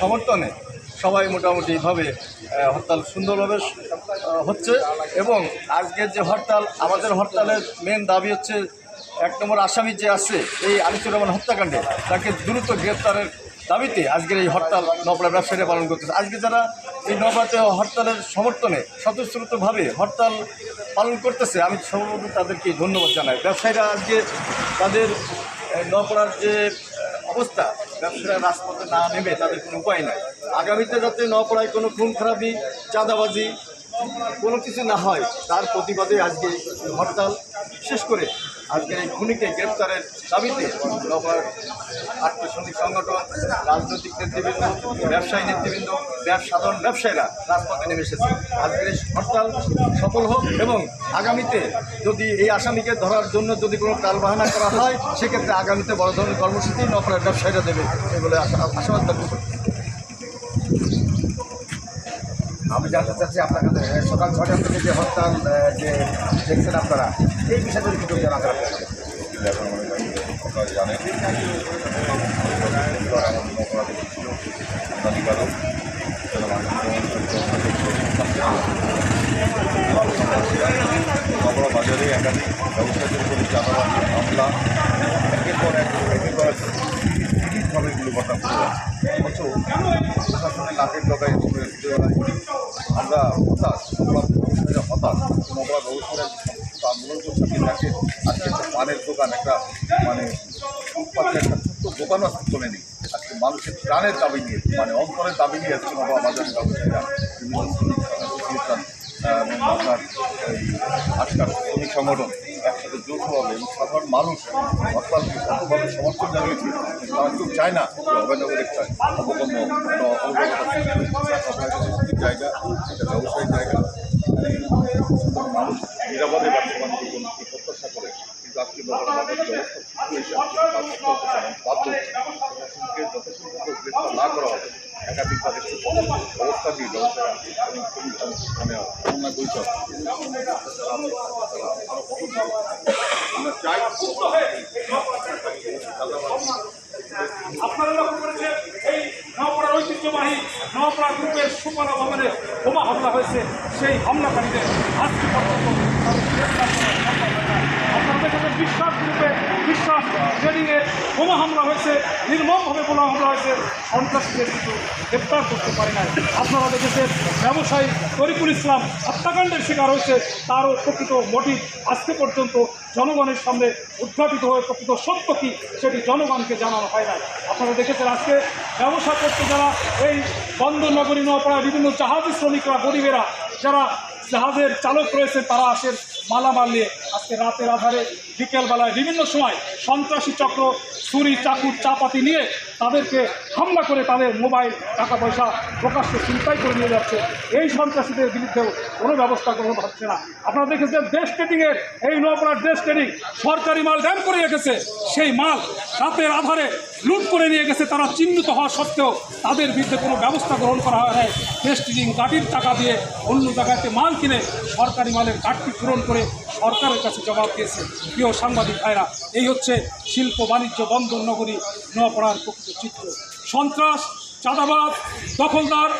সমর্থনে সবাই মোটামুটিভাবে হরতাল সুন্দরভাবে হচ্ছে। এবং আজকের যে হরতাল, আমাদের হরতালের মেন দাবি হচ্ছে 1 নম্বর আসামি যে আছে এই আনিসুর রহমান হত্যাকাণ্ডে, তাকে দ্রুত গ্রেপ্তারের দাবিতে আজকের এই হরতাল নওপাড়া ব্যবসায়ীরা পালন করতেছে। আজকে যারা এই নওপাড়াতে হরতালের সমর্থনে স্বতঃস্ফূর্তভাবে হরতাল পালন করতেছে, আমি সর্বপ্রথম তাদেরকে ধন্যবাদ জানাই। ব্যবসায়ীরা আজকে তাদের নওপাড়ার যে অবস্থা, ব্যবসায়ীরা রাজপথে না নেমে তাদের কোনো উপায় নাই। আগামীতে যাতে নওপাড়ায় কোনো খুন খারাপি, চাঁদাবাজি কোনো কিছু না হয় তার প্রতিবাদে আজকে হরতাল। বিশেষ করে আজকে এই খুনিকে গ্রেপ্তারের দাবিতে নওপাড়ার আর্থিক শ্রমিক সংগঠন, রাজনৈতিক নেতৃবৃন্দ, ব্যবসায়ী নেতৃবৃন্দ, সাধারণ ব্যবসায়ীরা রাজপথে নেমে এসেছে। আজকের এই হরতাল সফল হোক এবং আগামীতে যদি এই আসামিকে ধরার জন্য যদি কোনো টালবাহানা করা হয়, সেক্ষেত্রে আগামীতে বড় ধরনের কর্মসূচি নওপাড়ার ব্যবসায়ীরা দেবে বলে আশাবাদ ব্যক্ত করি। আমি জানতে চাচ্ছি আপনার কাছে সকাল 6টা থেকে যে হরতাল যে দেখছেন আপনারা, এই বিষয়টা কিছু জানাতে পারবেন? আপনারা জানেন নওপাড়া বাজারে একাধিক ব্যবসায়ীদের উপরে চাঁদাবাজি, হামলা একের পর এক বিভিন্নভাবে এগুলো ঘটনা করে যাচ্ছে। প্রশাসনের নাকের ডগায় আমরা হতাশ, ব্যবসায়ীরা হতাশ। নওপাড়া ব্যবসায়ীরা আন্দোলন করছে, তাকে আজকে একটা পানের দোকান, একটা ফুটপাথে একটা ছোট্ট দোকানও আজকে চলে নেই। আজকে মানুষের প্রাণের দাবি নিয়ে, অন্তরের দাবি নিয়ে আজকে নওপাড়া বাজারের ব্যবসায়ীরা এবং আপনার এই আজকাল শ্রমিক সংগঠন একসাথে যৌথভাবে এবং সাধারণ মানুষ হরতালকে কতভাবে সমর্থন জানিয়েছে। তারা কেউ চায় না অভয়নগর একটা অবগম্য জায়গা, একটা ব্যবসায়িক জায়গা, সাধারণ মানুষ নিরাপদে ব্যবসা বাণিজ্য প্রত্যাশা করে। কিন্তু আজকে বাজার যে অবস্থা বাধ্য হচ্ছে প্রশাসনকে যথাসংখ্যক গ্রেফতার না করা হবে। একাধিক তাদের অবস্থা দিয়ে ব্যবসায়ীরা বৈঠক আমরা চাই। আপনারা লক্ষ্য করেছেন এই নওপাড়ার ঐতিহ্যবাহী নওপাড়া গ্রুপের সুপারা ভবনে বোমা হামলা হয়েছে। সেই হামলাকারীদের আজকে পর্যন্ত আপনারা দেখেছেন বিশ্বাস গ্রুপে, বিশ্বাস ট্রেডিংয়ে বোমা হামলা হয়েছে, নির্মমভাবে বোমা হামলা হয়েছে, সন্ত্রাসীদের কিছু গ্রেপ্তার করতে পারে নাই। আপনারা দেখেছেন ব্যবসায়ী তরিকুল ইসলাম হত্যাকাণ্ডের শিকার হয়েছে, তারও প্রকৃত মোটিভ আজকে পর্যন্ত জনগণের সামনে উদ্ঘাটিত হয়ে প্রকৃত সত্য কী সেটি জনগণকে জানানো হয় নাই। আপনারা দেখেছেন আজকে ব্যবসা করতে যারা এই বন্দরনগরী নওপাড়ায় বিভিন্ন জাহাজি শ্রমিকরা, গরিবেরা যারা জাহাজের চালক রয়েছে, তারা আসেন মালামাল নিয়ে। আজকে রাতের আধারে বিকেলবেলায় বিভিন্ন সময় সন্ত্রাসী চক্র ছুরি, চাকু, চাপাতি নিয়ে তাদেরকে হামলা করে তাদের মোবাইল, টাকা পয়সা প্রকাশ্যে ছিনতাই করে নিয়ে যাচ্ছে। এই সন্ত্রাসীদের বিরুদ্ধেও কোনো ব্যবস্থা গ্রহণ হচ্ছে না। আপনারা দেখেছেন দেশ ট্রেডিংয়ের এই নওপাড়ার দেশ ট্রেডিং সরকারি মাল ড্যাম করে রেখেছে, সেই মাল রাতের আধারে লুট করে নিয়ে গেছে। তারা চিহ্নিত হওয়া সত্ত্বেও তাদের বিরুদ্ধে কোনো ব্যবস্থা গ্রহণ করা হয় নাই। দেশ ট্রেডিং গাড়ির টাকা দিয়ে অন্য জায়গাতে মাল কিনে সরকারি মালের ঘাটতি পূরণ করে সরকারের কাছে জবাব দিয়েছে। প্রিয় সাংবাদিক ভাইরা, এই হচ্ছে শিল্প বাণিজ্য বন্দরনগরী নওপাড়ার প্রকৃত চিত্র। সন্ত্রাস, চাঁদাবাজ, দখলদার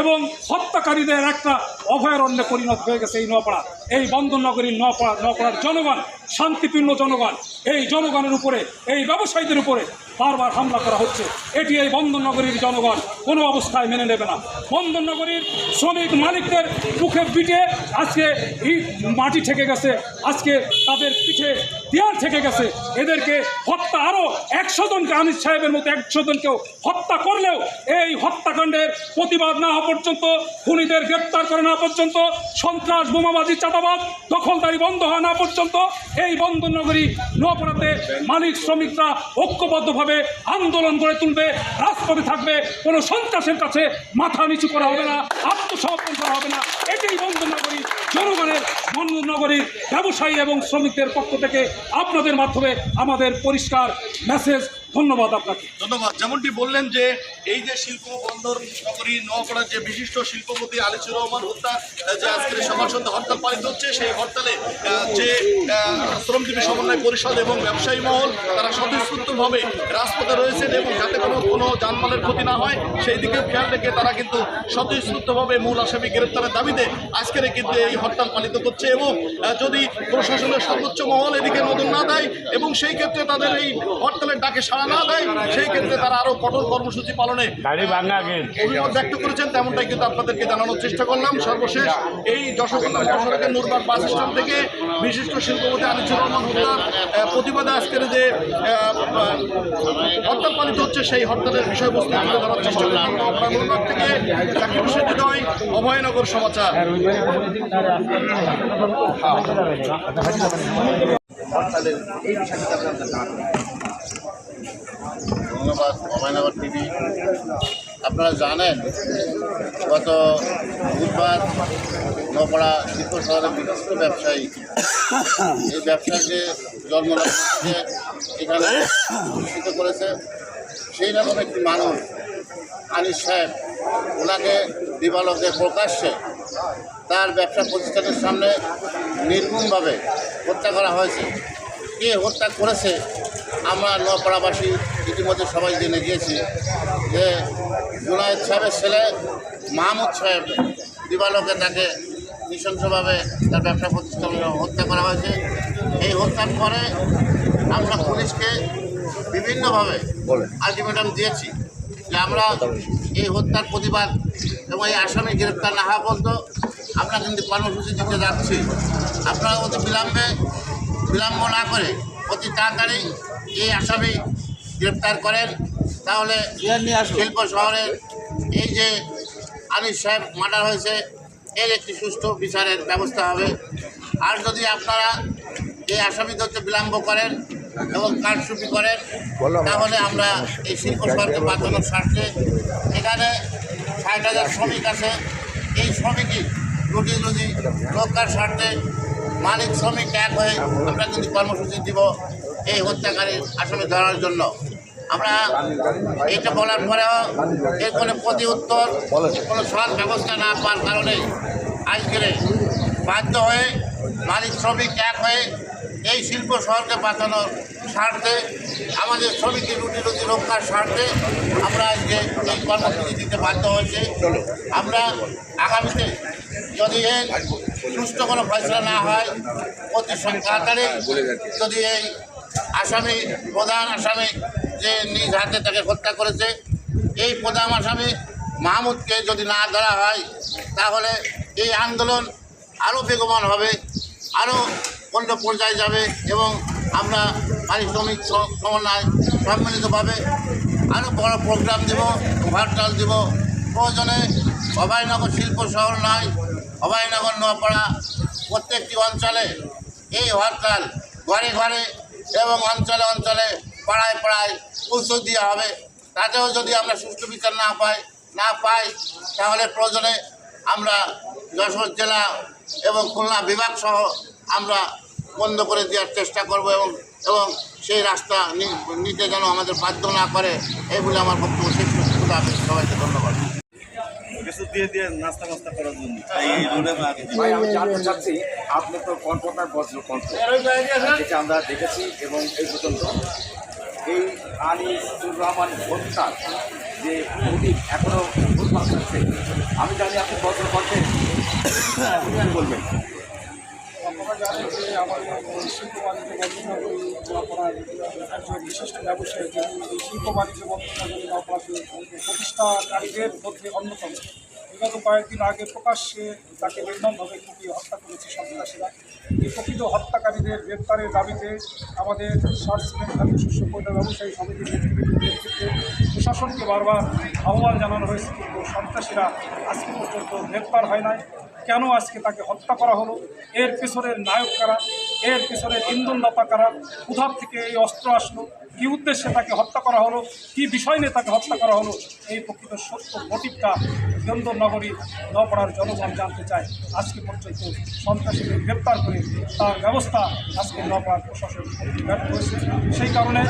এবং হত্যাকারীদের একটা অভয়ারণ্যে পরিণত হয়ে গেছে এই নওপাড়া। এই বন্দরনগরীর নওপাড়ার জনগণ শান্তিপূর্ণ জনগণ। এই জনগণের উপরে, এই ব্যবসায়ীদের উপরে বারবার হামলা করা হচ্ছে। এটি এই বন্দরনগরীর জনগণ কোনো অবস্থায় মেনে নেবে না। বন্দরনগরীর শ্রমিক মালিকদের মুখে পিঠে আজকে মাটি ঠেকে গেছে, আজকে তাদের পিঠে দেয়াল ঠেকে গেছে। এদেরকে হত্যা, আরও 100 জনকে, আনিস সাহেবের মতো 100 জনকেও হত্যা করলেও এই হত্যাকাণ্ডের প্রতিবাদ না হওয়া পর্যন্ত, খুনিদের গ্রেপ্তার করে না পর্যন্ত, সন্ত্রাস, বোমাবাজি, চাঁদাবাজ, দখলদারি বন্ধ হয় না পর্যন্ত এই বন্দরনগরী নওপাড়াতে মালিক শ্রমিকরা ঐক্যবদ্ধভাবে আন্দোলন গড়ে তুলবে, রাজপথে থাকবে। কোনো সন্ত্রাসের কাছে মাথা নিচু করা হবে না, আত্মসমর্পণ করা হবে না। এটাই বন্দরনগরী জনগণের, বন্দরনগরীর ব্যবসায়ী এবং শ্রমিকদের পক্ষ থেকে আপনাদের মাধ্যমে আমাদের পরিষ্কার মেসেজ ধন্যবাদ আপনাকে। ধন্যবাদ। যেমনটি বললেন যে এই যে শিল্প বন্দর নগরী নোয়াপাড়ার যে বিশিষ্ট শিল্পপতি আলিচুর রহমান হত্যা যে আজকের সকাল সন্ধ্যা হরতাল পালিত হচ্ছে, সেই হরতালে যে শ্রমজীবী সমন্বয় পরিষদ এবং ব্যবসায়ী মহল তারা স্বতঃস্ফূর্তভাবে রাজপথে রয়েছেন এবং যাতে কোনো যানমালের ক্ষতি না হয় সেই দিকেও খেয়াল রেখে তারা কিন্তু স্বতঃস্ফূর্তভাবে মূল আসামি গ্রেপ্তারের দাবিতে আজকের কিন্তু এই হরতাল পালিত করছে। এবং যদি প্রশাসনের সর্বোচ্চ মহল এদিকে নজর না দেয় এবং সেই ক্ষেত্রে তাদের এই হরতালের ডাকে সাড়া না দেয়, সেই ক্ষেত্রে তারা আরও কঠোর কর্মসূচি পালনে অভিমত ব্যক্ত করেছেন। তেমনটাই কিন্তু আপনাদেরকে জানানোর চেষ্টা করলাম। সর্বশেষ এই যশোর সড়কের নুরবাগ বাস স্ট্যান্ড থেকে বিশিষ্ট শিল্পপতি আলিচুর রহমান হত্যার প্রতিবাদে আজকের যে হরতাল পালিত হচ্ছে সেই হরতালের বিষয়বস্তু তুলে ধরার চেষ্টা করলাম। নুরবাগ থেকে জাকির হোসেন হৃদয়, অভয়নগর সমাচার। হরতালের এই বিষয়টা আপনাদের জানাতে ধন্যবাদ অভয়নগর টিভি। আপনারা জানেন গত বুধবার নোয়াপাড়া শিল্প শহরের বিশিষ্ট ব্যবসায়ী এই ব্যবসার যে জন্মলাভ এখানে প্রতিষ্ঠিত করেছে, সেই রকম একটি মানুষ আনিস সাহেব, ওনাকে দিবালোকে প্রকাশ্যে তার ব্যবসা প্রতিষ্ঠানের সামনে নির্মমভাবে হত্যা করা হয়েছে। কে হত্যা করেছে আমরা নোয়াপাড়াবাসী ইতিমধ্যে সবাই জেনে গিয়েছি যে জুনায়েদ সাহেবের ছেলে মাহমুদ সাহেব দিবালোকে তাকে নৃশংসভাবে তার ব্যবসা প্রতিষ্ঠানে হত্যা করা হয়েছে। এই হত্যার পরে আমরা পুলিশকে বিভিন্নভাবে আলটিমেটাম দিয়েছি যে আমরা এই হত্যার প্রতিবাদ এবং এই আসামি গ্রেপ্তার না হওয়া পর্যন্ত আমরা কিন্তু কর্মসূচি দিতে যাচ্ছি। আপনারা অতি বিলম্ব না করে অতি তাড়াতাড়ি এই আসামি গ্রেপ্তার করেন, তাহলে শিল্প শহরের এই যে আনিস সাহেব মার্ডার হয়েছে এর একটি সুষ্ঠু বিচারের ব্যবস্থা হবে। আর যদি আপনারা এই আসামি ধরতে বিলম্ব করেন এবং কারচুপি করেন, তাহলে আমরা এই শিল্প শহরকে বাঁচানোর স্বার্থে এখানে ৬০,০০০ শ্রমিক আছে। এই শ্রমিকই রুটি রক্ষার স্বার্থে মালিক শ্রমিক এক হয়ে আমরা কিন্তু কর্মসূচি দিব এই হত্যাকারীর আসামি ধরার জন্য। আমরা এটা বলার পরেও এর কোনো প্রতি উত্তর কোনো সৎ ব্যবস্থা না পাওয়ার কারণে আজকের বাধ্য হয়ে মালিক শ্রমিক এক হয়ে এই শিল্প শহরকে বাঁচানোর স্বার্থে আমাদের শ্রমিকের রুটি রক্ষার স্বার্থে আমরা আজকে এই কর্মসূচি দিতে বাধ্য হয়েছে। আমরা আগামীতে যদি এর সুষ্ঠু কোনো ফয়সলা না হয় অতি তাড়াতাড়ি যদি এই আসামি প্রধান আসামি যে নিজ হাতে তাকে হত্যা করেছে এই প্রধান আসামি মাহমুদকে যদি না ধরা হয়, তাহলে এই আন্দোলন আরও বেগবান হবে, আরও অন্য পর্যায়ে যাবে এবং আমরা পারিশ্রমিক সমন্বয় সম্মিলিতভাবে আরও বড় প্রোগ্রাম দেব, হরতাল দেব। প্রয়োজনে অভয়নগর শিল্প শহর নয়, অভয়নগর নোয়াপাড়া প্রত্যেকটি অঞ্চলে এই হরতাল ঘরে ঘরে এবং অঞ্চলে অঞ্চলে পাড়ায় পাড়ায় পৌঁছে দেওয়া হবে। তাতেও যদি আমরা সুষ্ঠু বিচার না পাই তাহলে প্রয়োজনে আমরা যশোর জেলা এবং খুলনা বিভাগ সহ আমরা বন্ধ করে দেওয়ার চেষ্টা করব এবং সেই রাস্তা নিতে যেন আমাদের বাধ্য না করে, এই বলে আমার বক্তব্য শেষ করছি। সবাইকে ধন্যবাদ। ভাই, আমি জানতে চাচ্ছি, আপনি তো কণ্ঠটার বজ্রকণ্ঠ যেটা আমরা দেখেছি এবং এই পর্যন্ত এই আনিসুর রহমান হত্যার যে মোটিভ এখনও ঘুরপাক খাচ্ছে, আমি জানি আপনি বজ্রকণ্ঠে বলবেন। আপনারা জানেন যে আমাদের শিল্প বাণিজ্য বন্ধনগরী নোয়াপাড়ার একজন বিশিষ্ট ব্যবসায়ী, যিনি এই শিল্প বাণিজ্য বন্ধনগরী নোয়াপাড়াকে প্রতিষ্ঠাকারীদের মধ্যে অন্যতম। বিগত কয়েকদিন আগে প্রকাশ্যে তাকে নির্মমভাবে কুপিয়ে হত্যা করেছে সন্ত্রাসীরা। এই প্রকৃত হত্যাকারীদের গ্রেপ্তারের দাবিতে আমাদের সার্চমেন্ট খাদ্য শস্য পণ্য ব্যবসায়ী সমিতির নেতৃত্বে প্রশাসনকে বারবার আহ্বান জানানো হয়েছে, কিন্তু সন্ত্রাসীরা আজকে পর্যন্ত গ্রেপ্তার হয় নাই। কেন আজকে তাকে হত্যা করা হলো, এর পেছনের নায়ক কারা, এর পেছনের ইন্ধনদাতা কারা, কোথা থেকে এই অস্ত্র আসলো, কী উদ্দেশ্যে তাকে হত্যা করা হলো, কী বিষয় নিয়ে তাকে হত্যা করা হলো, এই প্রকৃত সত্য মোটিভটা নগরী নপাড়ার জনগণ জানতে চায়। আজকে পর্যন্ত সন্ত্রাসীদের গ্রেপ্তার করে তার ব্যবস্থা আজকে নপাড়ার প্রশাসন ব্যর্থ হয়েছে। সেই কারণে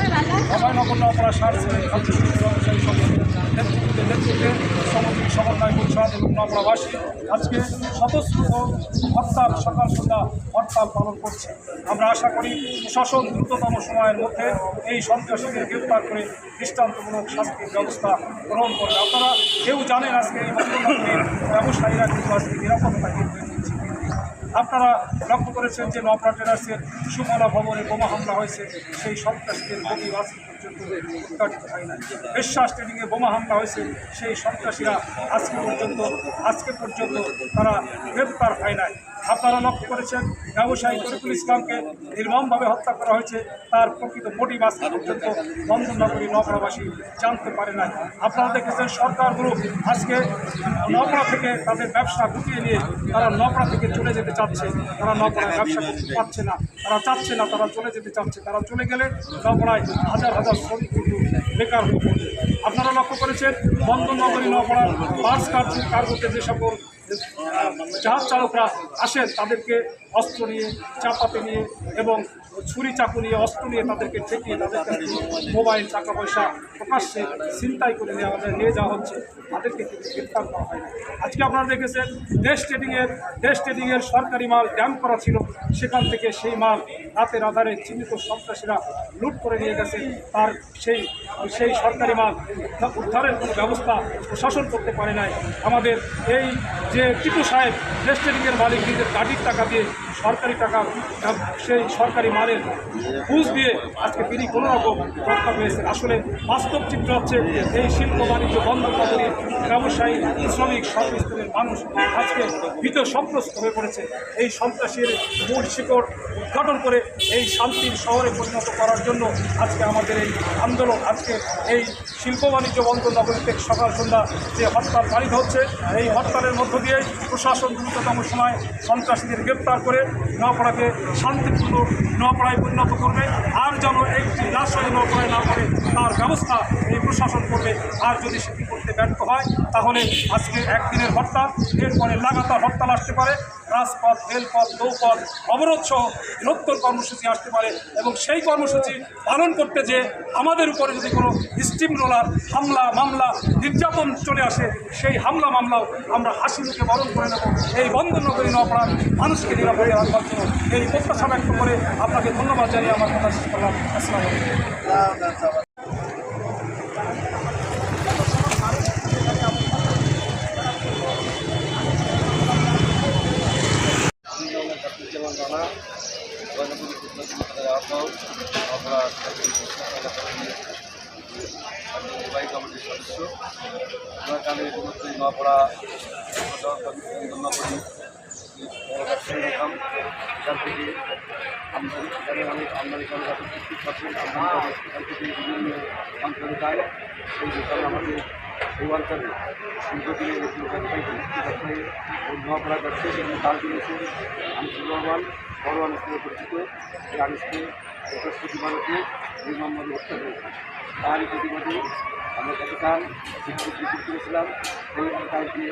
অভয়নগর নপাড়া সাংস্কৃতিক ব্যবসায়ী সমিতির নেতৃত্বে সামাজিক সমন্বয় পরিষদ এবং নপাড়াবাসী আজকে স্বতঃস্ফূর্ত হরতাল সকাল সন্ধ্যা হরতাল পালন করছে। আমরা আশা করি প্রশাসন দ্রুততম সময়ের মধ্যে এই সন্ত্রাসীদের গ্রেপ্তার করে দৃষ্টান্তমূলক শাস্তির ব্যবস্থা গ্রহণ করবে। আপনারা কেউ জানেন আজকে এই মধ্যনগরীর ব্যবসায়ীরা কিন্তু আজকে নিরাপত্তা কেন্দ্রে নিচ্ছে। আপনারা লক্ষ্য করেছেন যে নপাড়া ট্রেডার্সের সুফলা ভবনে বোমা হামলা হয়েছে, সেই সন্ত্রাসীদের বগি আজকে পর্যন্ত উদ্ঘাটিত হয় না। বিশ্বাস ট্রেডিংয়ে বোমা হামলা হয়েছে, সেই সন্ত্রাসীরা আজকে পর্যন্ত তারা গ্রেপ্তার হয় নাই। আপনারা লক্ষ্য করেছেন ব্যবসায়ী তরিকুল ইসলামকে নির্মমভাবে হত্যা করা হয়েছে, তার প্রকৃত মোটিভ আজকে পর্যন্ত বন্ধনগরী নপাড়াবাসী জানতে পারে নাই। আপনারা দেখেছেন সরকার গ্রুপ আজকে নপাড়া থেকে তাদের ব্যবসা গুটিয়ে নিয়ে তারা নপাড়া থেকে চলে যেতে চাচ্ছে। তারা নপাড়ায় ব্যবসা করতে পারছে না, তারা চাচ্ছে না, তারা চলে যেতে চাচ্ছে। তারা চলে গেলে নপাড়ায় হাজার হাজার শ্রমিক কিন্তু বেকার হয়ে পড়বে। আপনারা লক্ষ্য করেছেন বন্ধনগরী নপাড়ার বাস কার্গোতে যে সকল জাহাজ চালকরা আসেন তাদেরকে অস্ত্র নিয়ে, চাপাতে নিয়ে এবং ছুরি চাকু নিয়ে, অস্ত্র নিয়ে তাদেরকে ঠেকিয়ে তাদের কাছে মোবাইল, টাকা পয়সা প্রকাশ্যে ছিনতাই করে নিয়ে যাওয়া হচ্ছে, তাদেরকে কিন্তু গ্রেপ্তার করা হয় না। আজকে আপনারা দেখেছেন দেশ ট্রেডিংয়ের সরকারি মাল ড্যাম করা ছিল, সেখান থেকে সেই মাল রাতের আধারে চিহ্নিত সন্ত্রাসীরা লুট করে নিয়ে গেছে। তার সেই সরকারি মাল উদ্ধারের কোনো ব্যবস্থা প্রশাসন করতে পারে নাই। আমাদের এই যে টিপু সাহেব দেশ ট্রেডিংয়ের মালিক নিজের গাড়ির টাকা দিয়ে সরকারি টাকা সেই সরকারি মালের ঘুষ দিয়ে আজকে তিনি কোনো রকম রক্ষা পেয়েছেন। আসলে বাস্তব চিত্র হচ্ছে এই শিল্প বাণিজ্য বন্ধ করে ব্যবসায়ী, শ্রমিক, সর্বস্তরের মানুষ আজকে ভীত সন্ত্রস্ত হয়ে পড়েছে। এই সন্ত্রাসীর মূল শিকড় উদ্ঘাটন করে এই শান্তির শহরে পরিণত করার জন্য আজকে আমাদের এই আন্দোলন। আজকে এই শিল্প বাণিজ্য বন্ধ নগরীতে সকাল সন্ধ্যা যে হরতাল পালিত হচ্ছে, এই হরতালের মধ্য দিয়ে প্রশাসন দ্রুততম সময় সন্ত্রাসীদের গ্রেপ্তার করে নপাড়াকে শান্তিপূর্ণ নপাড়ায় পরিণত করবে। আর যেন একটি লাশাই নপাড়ায় না করে তার ব্যবস্থা এই প্রশাসন করবে। আর যদি সেটি করতে ব্যর্থ হয় তাহলে আজকে একদিনের হরতাল, এরপরে লাগাতার হরতাল আসতে পারে, রাজপথ, রেলপথ, নৌপথ অবরোধ সহ বৃহত্তর কর্মসূচি আসতে পারে। এবং সেই কর্মসূচি পালন করতে যে আমাদের উপরে যদি কোনো স্টিম রোলার হামলা, মামলা, নির্যাতন চলে আসে, সেই হামলা মামলাও আমরা হাসি মুখে বরণ করে নেব। এই বন্ধনগরী নপাড়ার মানুষকে নিরাপদে রাখবার জন্য এই প্রত্যাশা ব্যক্ত করে আপনাকে ধন্যবাদ জানিয়ে আমার কথা শেষ করলাম। আসসালামু আলাইকুম। নির্বাহী কমিটির সদস্য আমি ইতিমধ্যে নপাড়া এখান থেকে এখানে অনেক আমদানি করে 50% আমদানি করে এখান থেকে বিভিন্ন অঞ্চলে যায়। সেই বিষয়ে আমাদের এই অঞ্চলে দীর্ঘদিনের ব্যবসায়ী নপাড়া ব্যবসায়ী এবং তার দিয়েছে আনিসুর রহমান বড়োয়ান হিসেবে পরিচিত। এই আনিসকে বৃহস্পতিবারকে নির্মমভাবে হত্যা করেছে। তারই প্রতিবাদে আমরা গতকাল বিক্ষোভ করেছিলাম। সেই কাজটি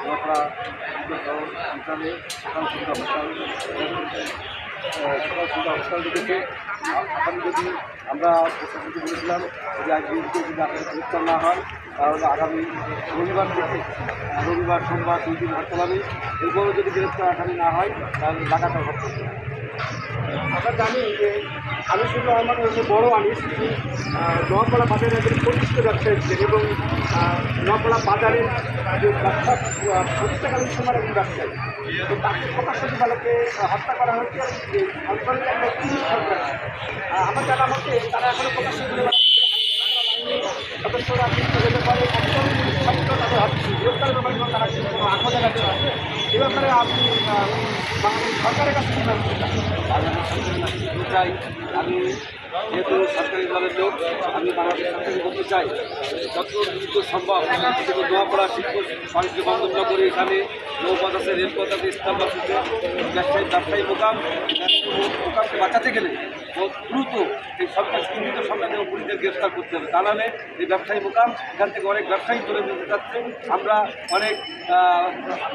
নপাড়া অঞ্চলে সকাল সন্ধ্যা হরতাল দেখেছে। আগামী যদি আমরা প্রশাসনকে বলেছিলাম যে আজকে যদি আপনাদের গ্রেপ্তার না হয় তাহলে আগামী রবিবার থেকে রবিবার, সোমবার 2 দিন হরতাল হবে। এরপরও যদি গ্রেপ্তার আগামী না হয় তাহলে লাগাতার হরতাল। আমরা জানি যে আনিসুর রহমান হচ্ছে বড় আনিস, তিনি নপাড়া বাজারের একজন প্রতিষ্ঠিত ব্যবসায়ী ছিলেন এবং নপাড়া বাজারের যে ব্যবসা প্রতিষ্ঠাকালীন সময়ের একজন ব্যবসায়ী। তো তাকে প্রকাশ্য দিবালোকে হত্যা করা হয়েছে যে অঞ্চলের একটা পুলিশ সরকার। আমার জানা মতে তারা এখনও প্রকাশ্য দিবালোকে সদস্যরা যেতে পারে একদম তাদের গ্রেপ্তারের ব্যাপারে তারা কিন্তু কোনো আগ্রহ দেখাচ্ছে না। এ ব্যাপারে আপনি সরকারের কাছে চাই, আমি যেহেতু সরকারি দলের লোক, আমি বাংলাদেশ সরকারি বলতে চাই যত দ্রুত সম্ভব যেহেতু নোয়াপাড়া শিল্প বাণিজ্য বন্ধন না করে এখানে নৌপথ আছে, রেলপথ আছে, স্থলপথ আছে, ব্যবসায়ী মোকামকে বাঁচাতে গেলে দ্রুত এই সরকার চিহ্নিত সরকার এবং পুলিশদের গ্রেফতার করতে হবে, তা নাহলে এই ব্যবসায়ী মোকাম এখান থেকে অনেক ব্যবসায়ী চলে যেতে যাচ্ছে। আমরা অনেক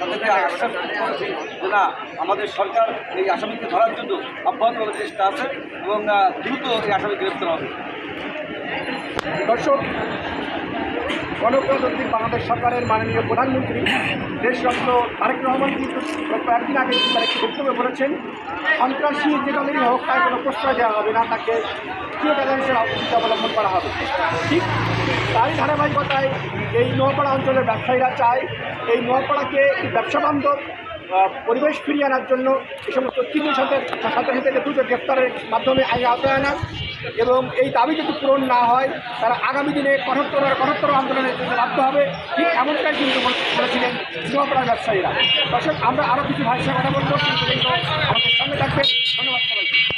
তাদেরকে আশ্বাস করেছি যে না, আমাদের সরকার এই আসামিকে ধরার জন্য অব্যাহতভাবে চেষ্টা আছে এবং দ্রুত এই আসামি গ্রেফতার হবে। দর্শক, গণপ্রজাতন্ত্রী বাংলাদেশ সরকারের মাননীয় প্রধানমন্ত্রী দেশরত্ন তারেক রহমান কিন্তু কয়েকদিন আগে তার একটি বক্তব্য বলেছেন, সন্ত্রাসী যে দলেরই হোক তাই কোনো প্রশ্রয় দেওয়া হবে না, তাকে চিরকালের অবস্থা অবলম্বন করা হবে। ঠিক তারই ধারাবাহিকতায় এই নোয়াপাড়া অঞ্চলের ব্যবসায়ীরা চায় এই নোয়াপাড়াকে একটি ব্যবসা বান্ধব পরিবেশ ফিরিয়ে আনার জন্য এই সমস্ত চিহ্ন সন্ত্রাসীদেরকে দ্রুত গ্রেফতারের মাধ্যমে আইনে আওতায় আনা, এবং এই দাবি যদি পূরণ না হয় তারা আগামী দিনে কঠোরতর আন্দোলনের জন্য বাধ্য হবে। ঠিক এমনটাই কিন্তু বলেছিলেন নোয়াপাড়ার ব্যবসায়ীরা। দর্শক, আমরা আরও কিছু ভাইয়ের সাথে কথা বলবো, কিন্তু আমাদের সঙ্গে থাকবে। ধন্যবাদ সবাইকে।